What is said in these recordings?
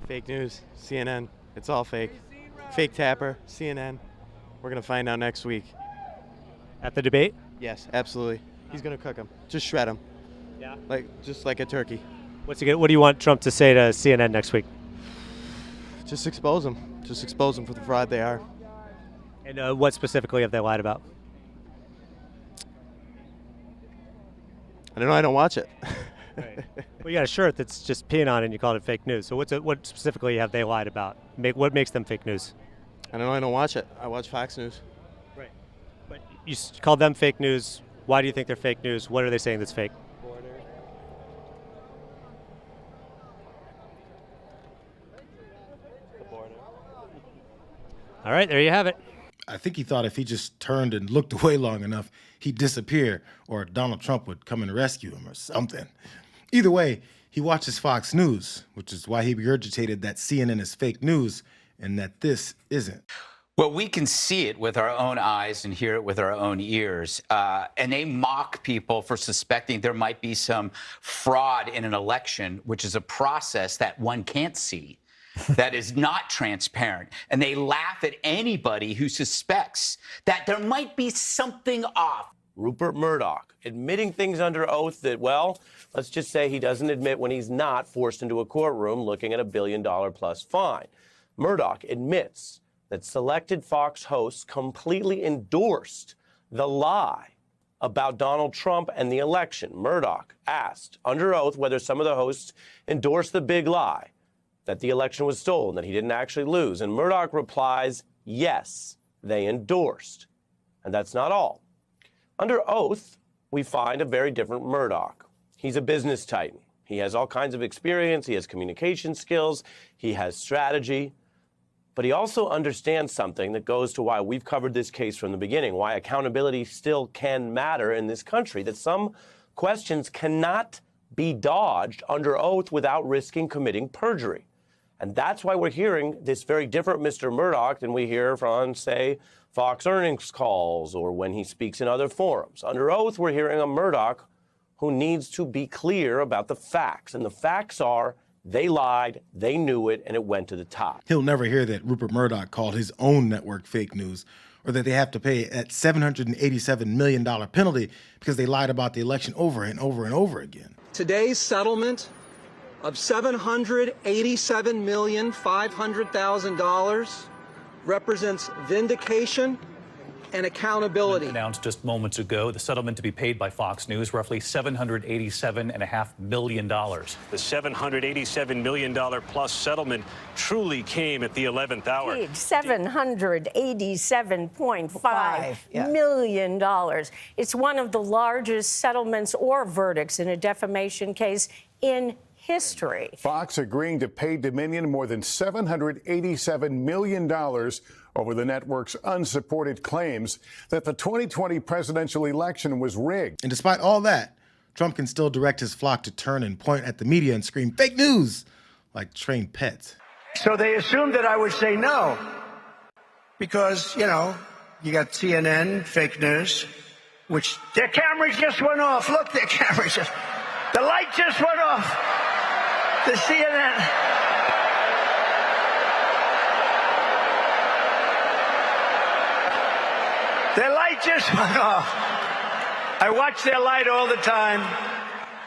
Fake news, CNN. It's all fake. Fake tapper, CNN. We're going to find out next week. At the debate? Yes, absolutely. He's going to cook him. Just shred him. Yeah. Just like a turkey. What do you want Trump to say to CNN next week? Just expose them. Just expose them for the fraud they are. And what specifically have they lied about? I don't know. I don't watch it. Right. Well, you got a shirt that's just peeing on it and you called it fake news. So what specifically have they lied about? What makes them fake news? I don't know. I don't watch it. I watch Fox News. Right. But you called them fake news. Why do you think they're fake news? What are they saying that's fake? All right, there you have it. I think he thought if he just turned and looked away long enough, he'd disappear or Donald Trump would come and rescue him or something. Either way, he watches Fox News, which is why he regurgitated that CNN is fake news and that this isn't. Well, we can see it with our own eyes and hear it with our own ears. And they mock people for suspecting there might be some fraud in an election, which is a process that one can't see, that is not transparent. And they laugh at anybody who suspects that there might be something off. Rupert Murdoch admitting things under oath that, well, let's just say he doesn't admit when he's not forced into a courtroom looking at $1 billion+ fine. Murdoch admits that selected Fox hosts completely endorsed the lie about Donald Trump and the election. Murdoch asked under oath whether some of the hosts endorsed the big lie, that the election was stolen, that he didn't actually lose. And Murdoch replies, yes, they endorsed. And that's not all. Under oath, we find a very different Murdoch. He's a business titan. He has all kinds of experience. He has communication skills. He has strategy. But he also understands something that goes to why we've covered this case from the beginning, why accountability still can matter in this country, that some questions cannot be dodged under oath without risking committing perjury. And that's why we're hearing this very different Mr. Murdoch than we hear from, say, Fox earnings calls or when he speaks in other forums. Under oath, we're hearing a Murdoch who needs to be clear about the facts. And the facts are they lied, they knew it, and it went to the top. He'll never hear that Rupert Murdoch called his own network fake news or that they have to pay that $787 million penalty because they lied about the election over and over and over again. Today's settlement of $787,500,000 represents vindication and accountability. Announced just moments ago the settlement to be paid by Fox News, roughly $787.5 million. The $787 million plus settlement truly came at the 11th hour. $787.5 million. It's one of the largest settlements or verdicts in a defamation case in history. Fox agreeing to pay Dominion more than $787 million over the network's unsupported claims that the 2020 presidential election was rigged. And despite all that, Trump can still direct his flock to turn and point at the media and scream fake news like trained pets. So they assumed that I would say no because, you know, you got CNN, fake news, which their cameras just went off. Look, their cameras just, the light just went off. The CNN. Their light just went off. I watch their light all the time.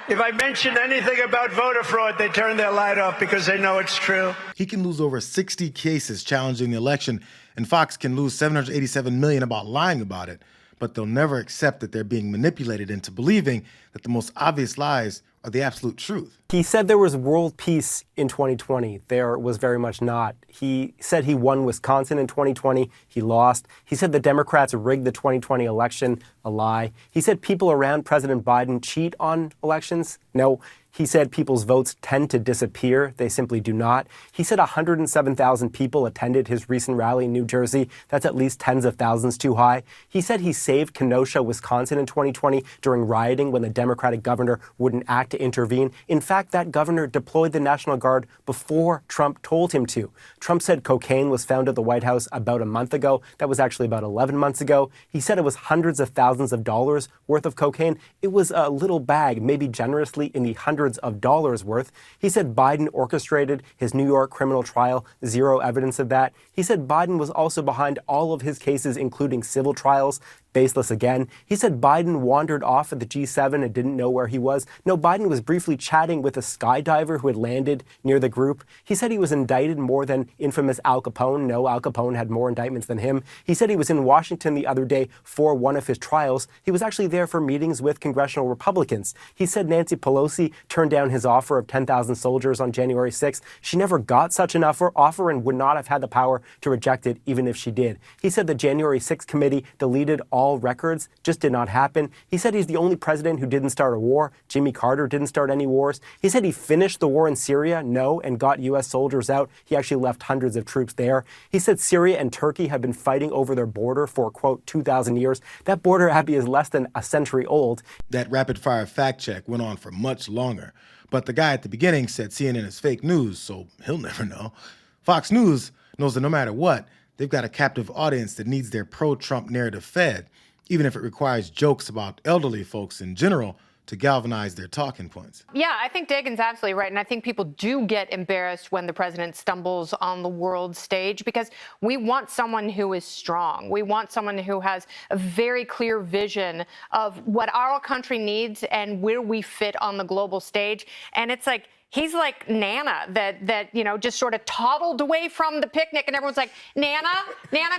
If I mention anything about voter fraud, they turn their light off because they know it's true. He can lose over 60 cases challenging the election, and Fox can lose $787 million about lying about it, but they'll never accept that they're being manipulated into believing that the most obvious lies are the absolute truth. He said there was world peace in 2020. There was very much not. He said he won Wisconsin in 2020. He lost. He said the Democrats rigged the 2020 election. A lie. He said people around President Biden cheat on elections. No. He said people's votes tend to disappear. They simply do not. He said 107,000 people attended his recent rally in New Jersey. That's at least tens of thousands too high. He said he saved Kenosha, Wisconsin in 2020 during rioting when the Democratic governor wouldn't act to intervene. In fact, that governor deployed the National Guard before Trump told him to. Trump said cocaine was found at the White House about a month ago. That was actually about 11 months ago. He said it was hundreds of thousands of dollars worth of cocaine. It was a little bag, maybe generously in the hundreds hundreds of dollars worth. He said Biden orchestrated his New York criminal trial. Zero evidence of that. He said Biden was also behind all of his cases, including civil trials. Baseless again. He said Biden wandered off at the G7 and didn't know where he was. No, Biden was briefly chatting with a skydiver who had landed near the group. He said he was indicted more than infamous Al Capone. No, Al Capone had more indictments than him. He said he was in Washington the other day for one of his trials. He was actually there for meetings with congressional Republicans. He said Nancy Pelosi turned down his offer of 10,000 soldiers on January 6th. She never got such an offer and would not have had the power to reject it even if she did. He said the January 6th committee deleted all records, just did not happen. He said he's the only president who didn't start a war. Jimmy Carter didn't start any wars. He said he finished the war in Syria, no, and got U.S. soldiers out. He actually left hundreds of troops there. He said Syria and Turkey have been fighting over their border for, quote, 2,000 years. That border, Abby, is less than a century old. That rapid-fire fact check went on for much longer. But the guy at the beginning said CNN is fake news, so he'll never know. Fox News knows that no matter what, they've got a captive audience that needs their pro-Trump narrative fed, even if it requires jokes about elderly folks in general to galvanize their talking points. Yeah, I think Dagan's absolutely right. And I think people do get embarrassed when the president stumbles on the world stage because we want someone who is strong. We want someone who has a very clear vision of what our country needs and where we fit on the global stage. And it's like, he's like Nana that just sort of toddled away from the picnic and everyone's like, Nana,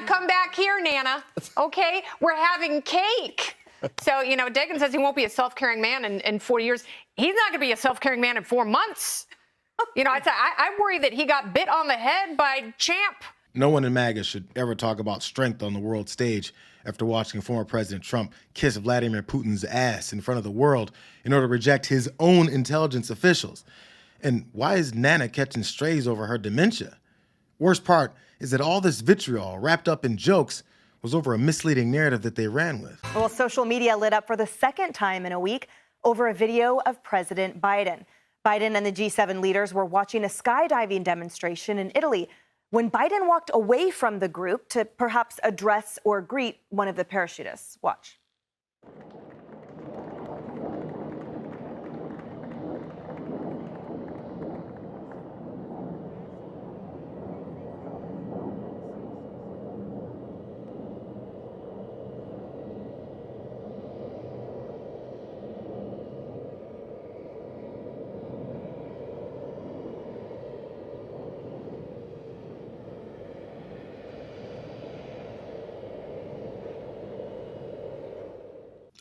come back here, Nana. Okay, we're having cake. So, Dagan says he won't be a self-caring man in 4 years. He's not going to be a self-caring man in 4 months. I worry that he got bit on the head by Champ. No one in MAGA should ever talk about strength on the world stage after watching former President Trump kiss Vladimir Putin's ass in front of the world in order to reject his own intelligence officials. And why is Nana catching strays over her dementia? Worst part is that all this vitriol wrapped up in jokes was over a misleading narrative that they ran with. Well, social media lit up for the second time in a week over a video of President Biden. Biden and the G7 leaders were watching a skydiving demonstration in Italy when Biden walked away from the group to perhaps address or greet one of the parachutists. Watch.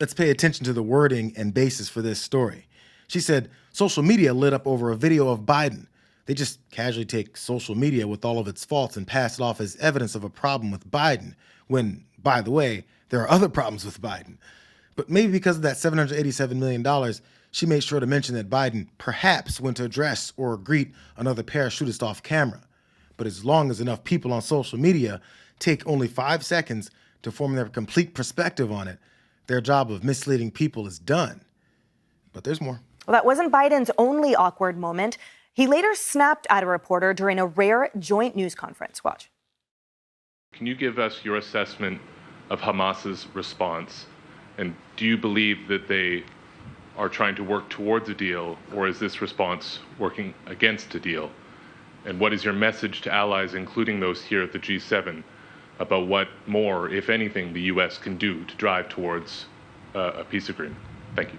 Let's pay attention to the wording and basis for this story. She said, social media lit up over a video of Biden. They just casually take social media with all of its faults and pass it off as evidence of a problem with Biden, when, by the way, there are other problems with Biden. But maybe because of that $787 million, she made sure to mention that Biden perhaps went to address or greet another parachutist off camera. But as long as enough people on social media take only 5 seconds to form their complete perspective on it, their job of misleading people is done. But there's more. Well, that wasn't Biden's only awkward moment. He later snapped at a reporter during a rare joint news conference. Watch. Can you give us your assessment of Hamas's response? And do you believe that they are trying to work towards a deal, or is this response working against a deal? And what is your message to allies, including those here at the G7, about what more, if anything, the U.S. can do to drive towards a peace agreement? Thank you.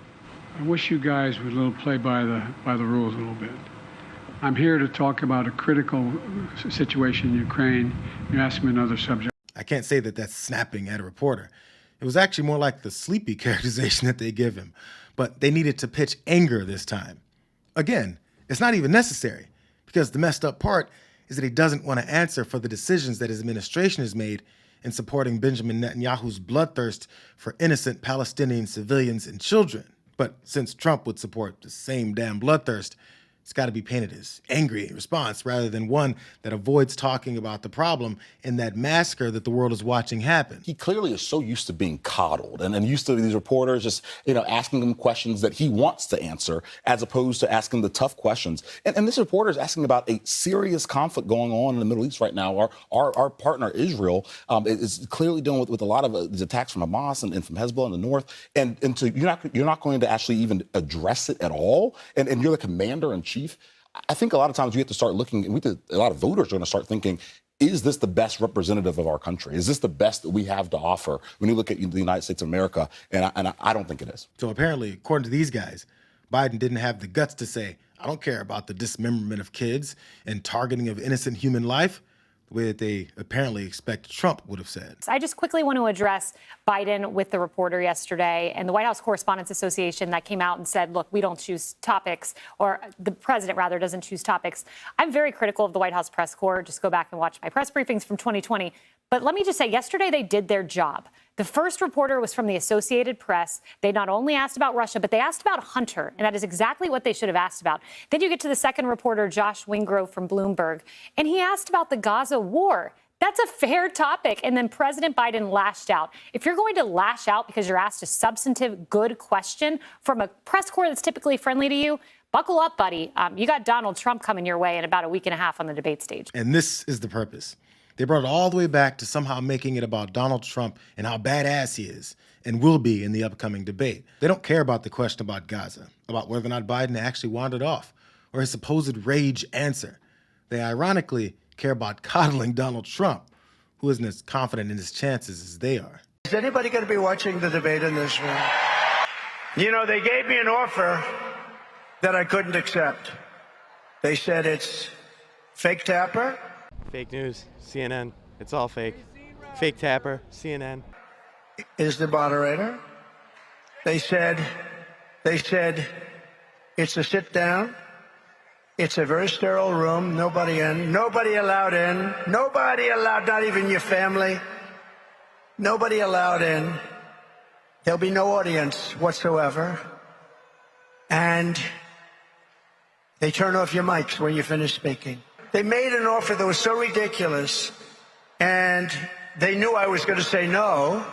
I wish you guys would play by the rules a little bit. I'm here to talk about a critical situation in Ukraine. You asked me another subject. I can't say that that's snapping at a reporter. It was actually more like the sleepy characterization that they give him. But they needed to pitch anger this time. Again, it's not even necessary, because the messed up part is that he doesn't want to answer for the decisions that his administration has made in supporting Benjamin Netanyahu's bloodthirst for innocent Palestinian civilians and children. But since Trump would support the same damn bloodthirst, it's got to be painted as angry in response rather than one that avoids talking about the problem and that massacre that the world is watching happen. He clearly is so used to being coddled and used to these reporters just, asking him questions that he wants to answer as opposed to asking the tough questions. And this reporter is asking about a serious conflict going on in the Middle East right now. Our partner Israel is clearly dealing with a lot of these attacks from Hamas and from Hezbollah in the north. And so you're not going to actually even address it at all. And you're the commander in chief. I think a lot of times we have to start looking, and a lot of voters are going to start thinking, is this the best representative of our country? Is this the best that we have to offer when you look at the United States of America? And I don't think it is. So apparently, according to these guys, Biden didn't have the guts to say, I don't care about the dismemberment of kids and targeting of innocent human life, the way that they apparently expect Trump would have said. I just quickly want to address Biden with the reporter yesterday and the White House Correspondents Association that came out and said, look, we don't choose topics, or the president, rather, doesn't choose topics. I'm very critical of the White House press corps. Just go back and watch my press briefings from 2020. But let me just say, yesterday they did their job. The first reporter was from the Associated Press. They not only asked about Russia, but they asked about Hunter, and that is exactly what they should have asked about. Then you get to the second reporter, Josh Wingrove from Bloomberg, and he asked about the Gaza war. That's a fair topic. And then President Biden lashed out. If you're going to lash out because you're asked a substantive, good question from a press corps that's typically friendly to you, buckle up, buddy. You got Donald Trump coming your way in about a week and a half on the debate stage. And this is the purpose. They brought it all the way back to somehow making it about Donald Trump and how badass he is and will be in the upcoming debate. They don't care about the question about Gaza, about whether or not Biden actually wandered off, or his supposed rage answer. They ironically care about coddling Donald Trump, who isn't as confident in his chances as they are. Is anybody going to be watching the debate in this room? You know, they gave me an offer that I couldn't accept. They said it's fake Tapper. Fake news, CNN. It's all fake. Fake Tapper, CNN. Is the moderator. They said it's a sit down. It's a very sterile room. Nobody in. Nobody allowed in. Nobody allowed, not even your family. Nobody allowed in. There'll be no audience whatsoever. And they turn off your mics when you finish speaking. They made an offer that was so ridiculous, and they knew I was going to say no,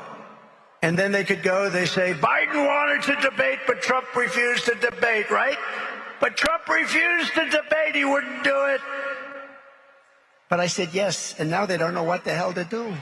and then they could go, they say, Biden wanted to debate, but Trump refused to debate, right? But Trump refused to debate, he wouldn't do it. But I said yes, and now they don't know what the hell to do.